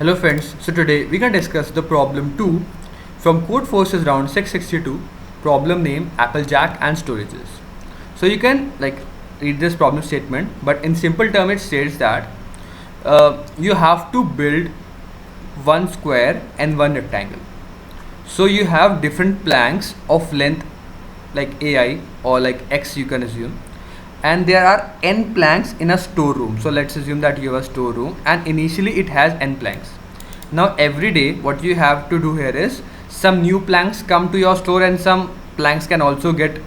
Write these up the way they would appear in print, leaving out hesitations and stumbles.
Hello friends, so today we can discuss the problem 2 from Codeforces round 662, problem name Applejack and storages. So you can read this problem statement, but in simple term it states that you have to build one square and one rectangle. So you have different planks of length like AI or like X you can assume, and there are n planks in a storeroom. So let's assume that you have a storeroom and initially it has n planks. Now every day what you have to do here is some new planks come to your store and some planks can also get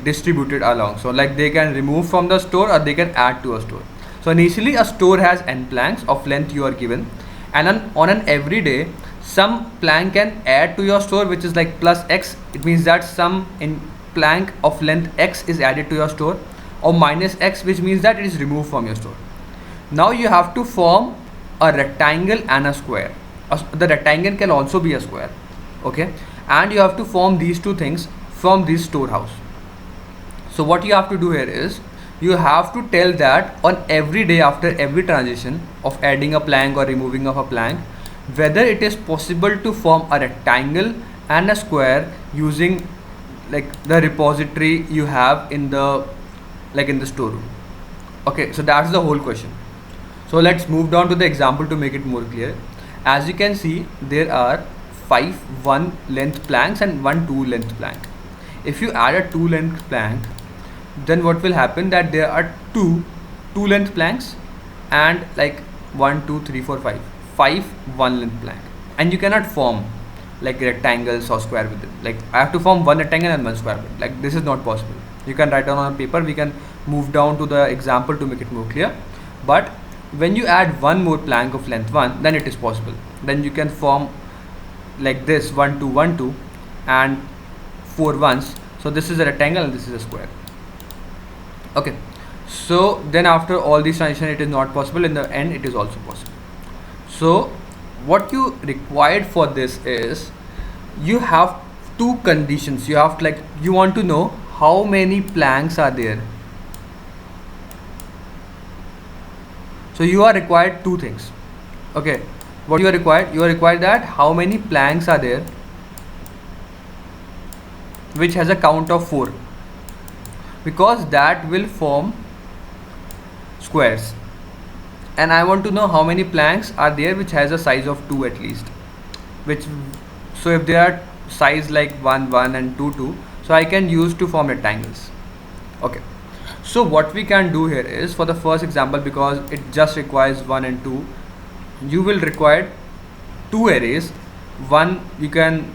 distributed along. So they can remove from the store or they can add to a store. So initially a store has n planks of length you are given, and on an every day some plank can add to your store which is like plus x. It means that some in plank of length x is added to your store, or minus x, which means that it is removed from your store. Now you have to form a rectangle and a square. The rectangle can also be a square, okay, and you have to form these two things from this storehouse. So what you have to do here is you have to tell that on every day after every transition of adding a plank or removing of a plank, whether it is possible to form a rectangle and a square using the repository you have in the in the storeroom. Okay, so that's the whole question. So let's move down to the example to make it more clear. As you can see, there are 5 1 length planks and 1 2 length plank. If you add a 2 length plank, then what will happen that there are 2 length planks and 1 2 3 4 5 1 length plank, and you cannot form rectangles or square with it. I have to form one rectangle and one square with it. This is not possible. You can write down on paper. We can move down to the example to make it more clear. But when you add one more plank of length 1, then it is possible. Then you can form like this 1 2 1 2 and 4 ones. So this is a rectangle and this is a square. Okay, so then after all these transitions it is not possible. In the end it is also possible. So what you required for this is you have two conditions. You have you want to know how many planks are there. So you are required two things. Okay, what you are required? You are required that how many planks are there which has a count of 4, because that will form squares. And I want to know how many planks are there which has a size of 2 at least, so if there are size 1 1 and 2 2, so I can use to form rectangles. Okay, so what we can do here is, for the first example, because it just requires 1 and 2, you will require 2 arrays. One you can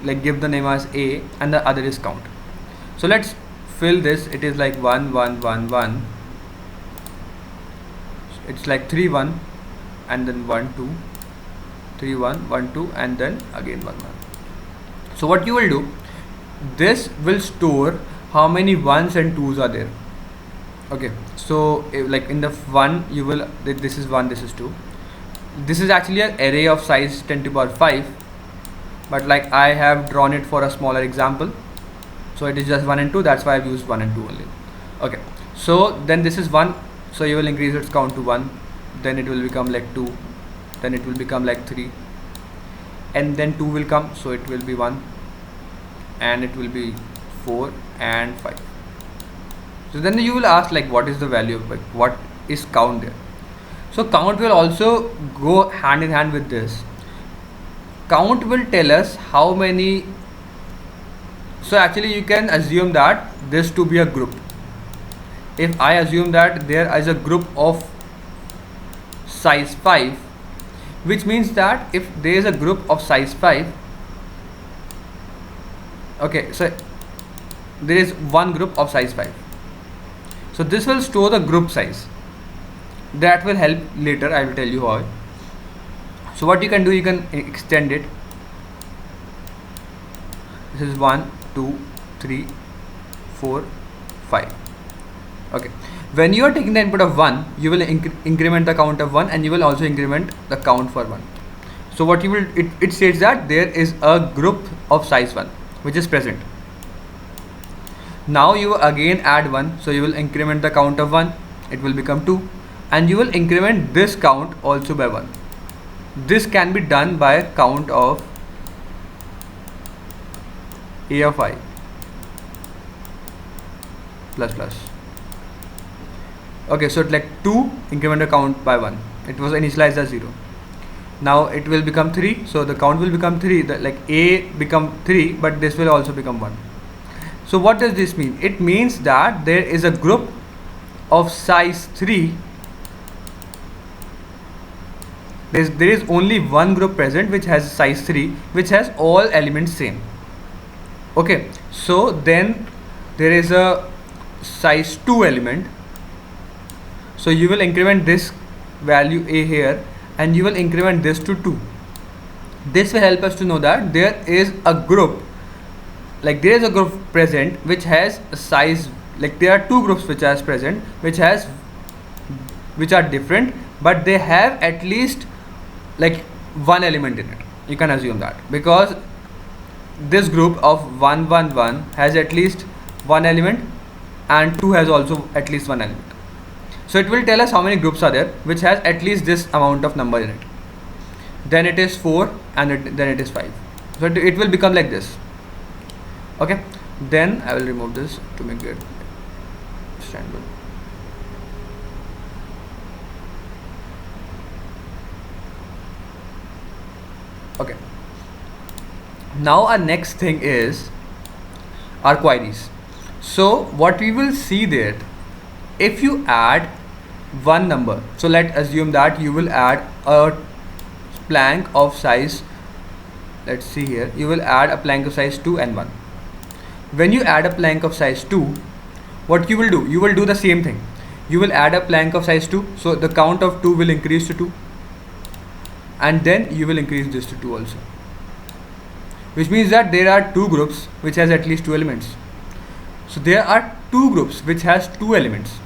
give the name as A and the other is count. So let's fill this. It is 1 1 1 1. It's 3 1 and then 1 2, 3 1 1 2 and then again 1 1. So what you will do, this will store how many ones and twos are there. Okay, so in the 1 you will, this is 1, this is 2. This is actually an array of size 10 to the power 5, but I have drawn it for a smaller example, so it is just 1 and 2. That's why I've used 1 and 2 only. Okay, so then this is 1, so you will increase its count to 1, then it will become 2, then it will become 3, and then 2 will come, so it will be 1, and it will be 4 and 5. So then you will ask what is the value of what is count there. So count will also go hand in hand with this. Count will tell us how many. So actually you can assume that this to be a group. If I assume that there is a group of size 5, which means that if there is a group of size 5, okay, so there is one group of size 5. So this will store the group size. That will help later. I will tell you how. So what you can do, you can extend it. This is 1 2 3 4 5. Okay, when you are taking the input of 1, you will increment the count of 1, and you will also increment the count for 1. So what you will, it states that there is a group of size 1 which is present. Now you again add 1, so you will increment the count of 1, it will become 2, and you will increment this count also by 1. this can be done by count of a of I plus plus. Okay, so it's like 2 incremental count by 1. It was initialized as 0. Now it will become 3, so the count will become 3, like a become 3, but this will also become 1. So what does this mean? It means that there is a group of size 3. There is only one group present which has size 3, which has all elements same. Okay, so then there is a size 2 element. So you will increment this value a here, and you will increment this to 2. This will help us to know that there is a group, like there is a group present which has a size, like there are two groups which are present which are different, but they have at least like one element in it. You can assume that because this group of 1 1 1 has at least one element, and 2 has also at least one element. So it will tell us how many groups are there which has at least this amount of number in it. Then it is 4, and then it is 5. So it will become like this. Okay, then I will remove this to make it standard. Okay, now our next thing is our queries. So what we will see there, if you add one number, so let's assume that you will add a plank of size, let's see here, you will add a plank of size 2 and 1. When you add a plank of size 2, what you will do, you will do the same thing. You will add a plank of size 2, so the count of 2 will increase to 2, and then you will increase this to 2 also, which means that there are two groups which has at least 2 elements. So there are two groups which has 2 elements.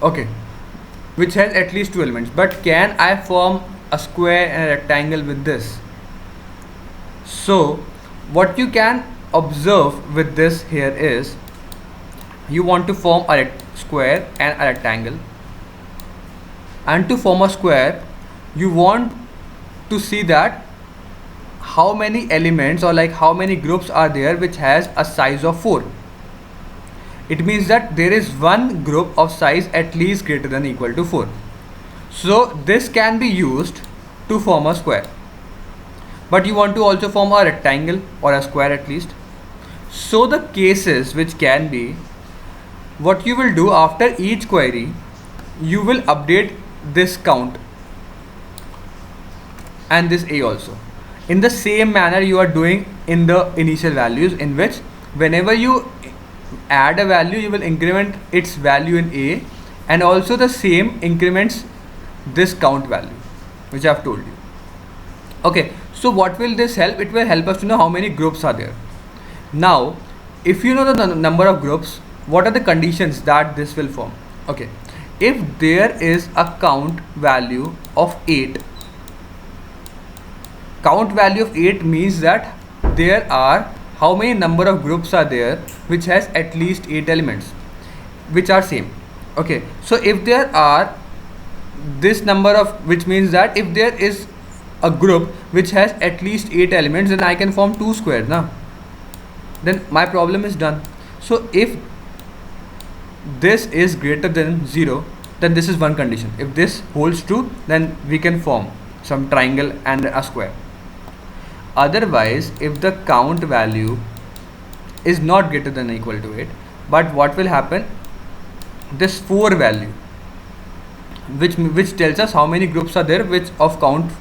Okay, which has at least 2 elements, but can I form a square and a rectangle with this? So what you can observe with this here is, you want to form a square and a rectangle, and to form a square you want to see that how many elements or like how many groups are there which has a size of 4. It means that there is one group of size at least greater than or equal to 4. So this can be used to form a square, but you want to also form a rectangle or a square at least. So the cases which can be, what you will do after each query, you will update this count and this a also in the same manner you are doing in the initial values, in which whenever you add a value you will increment its value in a, and also the same increments this count value which I have told you. Okay, so what will this help? It will help us to know how many groups are there. Now if you know the number of groups, what are the conditions that this will form? Okay, if there is a count value of 8, count value of 8 means that there are how many number of groups are there which has at least 8 elements which are same. Okay, so if there are this number of, which means that if there is a group which has at least 8 elements, then I can form 2 squares now, then my problem is done. So if this is greater than 0, then this is one condition. If this holds true, then we can form some triangle and a square. Otherwise, if the count value is not greater than or equal to 8, but what will happen, this 4 value which tells us how many groups are there which of count,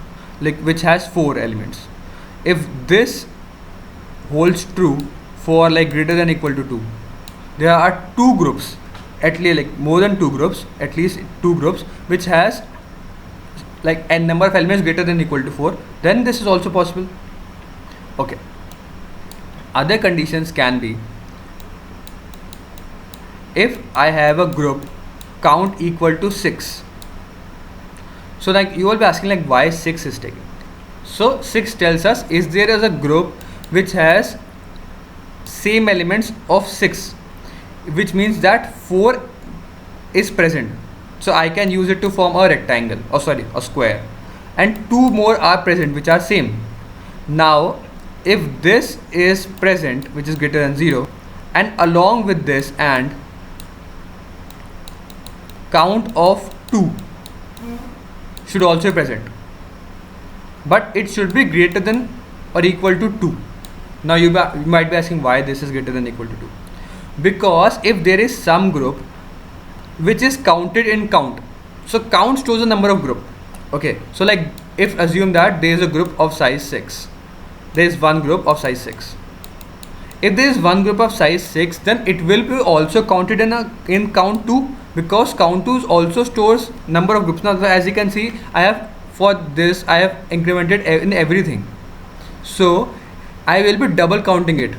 like which has 4 elements, if this holds true for like greater than or equal to 2, there are two groups, at least like more than 2 groups, at least 2 groups which has like n number of elements greater than or equal to 4, then this is also possible. Okay, other conditions can be, if I have a group count equal to 6. So like you will be asking like why 6 is taken. So 6 tells us, is there is a group which has same elements of 6, which means that 4 is present. so I can use it to form a rectangle, or sorry, a square, and two more are present which are same. Now if this is present, which is greater than 0, and along with this and count of 2 should also be present, but it should be greater than or equal to 2. Now you might be asking why this is greater than or equal to 2. Because if there is some group which is counted in count, so count stores the number of group. Okay, so like if assume that there is a group of size 6, there is one group of size 6. If there is one group of size 6, then it will be also counted in count 2, because count 2 also stores number of groups. Now as you can see, I have for this I have incremented in everything, so I will be double counting it.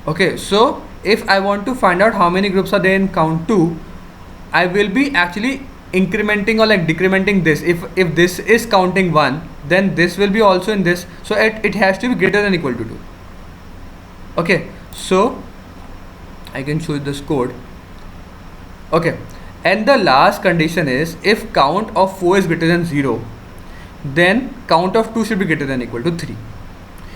Okay, so if I want to find out how many groups are there in count 2, I will be actually incrementing or like decrementing this. If this is counting 1, then this will be also in this, so it has to be greater than or equal to 2. Okay, so I can show you this code. Okay, and the last condition is if count of 4 is greater than 0, then count of 2 should be greater than or equal to 3.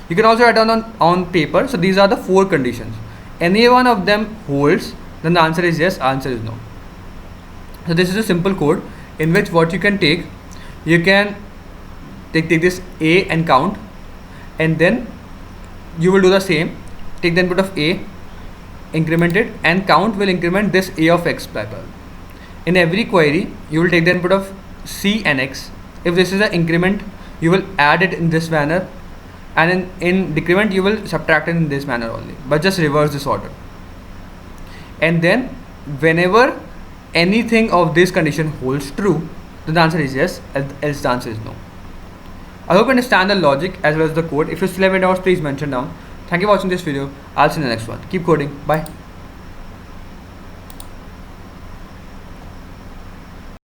You can also write down on paper. So these are the 4 conditions. Any one of them holds, then the answer is yes, answer is no. So this is a simple code in which what you can take, you can take this a and count, and then you will do the same. Take the input of a, increment it, and count will increment this a of x by pi. In every query, you will take the input of c and x. If this is an increment, you will add it in this manner, and in decrement you will subtract it in this manner only, but just reverse this order. And then whenever anything of this condition holds true, then the answer is yes, else the answer is no. I hope you understand the logic as well as the code. If you still have any doubts, please mention down. Thank you for watching this video. I'll see you in the next one. Keep coding. Bye.